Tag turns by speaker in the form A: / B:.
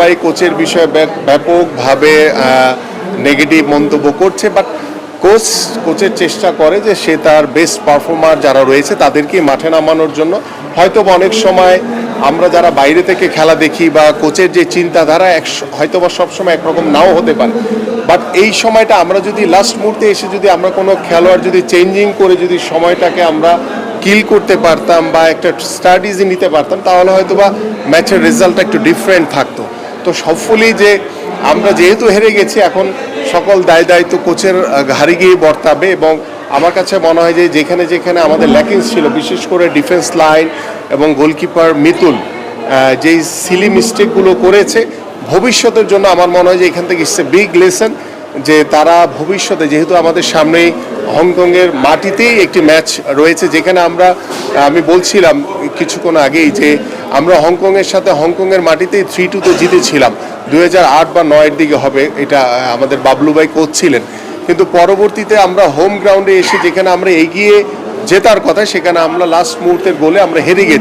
A: সবাই কোচের বিষয়ে ব্যাপকভাবে নেগেটিভ মন্তব্য করছে, বাট কোচের চেষ্টা করে যে সে তার বেস্ট পারফর্মার যারা রয়েছে তাদেরকে মাঠে নামানোর জন্য। হয়তো অনেক সময় আমরা যারা বাইরে থেকে খেলা দেখি বা কোচের যে চিন্তাধারা হয়তো বা সবসময় একরকম নাও হতে পারে, বাট এই সময়টা আমরা যদি লাস্ট মুহূর্তে এসে যদি আমরা কোনো খেলোয়াড় যদি চেঞ্জিং করে যদি সময়টাকে আমরা কিল করতে পারতাম বা একটা স্ট্র্যাটেজি নিতে পারতাম, তাহলে হয়তো বা ম্যাচের রেজাল্টটা একটু ডিফারেন্ট থাকতো। তো সবফুলি যে আমরা যেহেতু হেরে গেছি, এখন সকল দায়িত্ব কোচের ঘাড়ে গিয়ে বর্তাবে। এবং আমার কাছে মনে হয় যে যেখানে যেখানে আমাদের ল্যাকিংস ছিল, বিশেষ করে ডিফেন্স লাইন এবং গোলকিপার মিতুল যেই সিলি মিস্টেকগুলো করেছে, ভবিষ্যতের জন্য আমার মনে হয় যে এখান থেকে ইটস এ বিগ লেসন যে তারা ভবিষ্যতে, যেহেতু আমাদের সামনেই হংকংয়ের মাটিতেই একটি ম্যাচ রয়েছে, যেখানে আমি বলছিলাম কিছুক্ষণ আগেই যে আমরা হংকংয়ের সাথে হংকংয়ের মাটিতেই 3-2 জিতেছিলাম 2008 বা 9-এর দিকে হবে, এটা আমাদের বাবলু ভাই কোচ ছিলেন। কিন্তু পরবর্তীতে আমরা হোম গ্রাউন্ডে এসে যেখানে আমরা এগিয়ে জেতার কথা, সেখানে আমরা লাস্ট মুহূর্তের গোলে আমরা হেরে গেছি।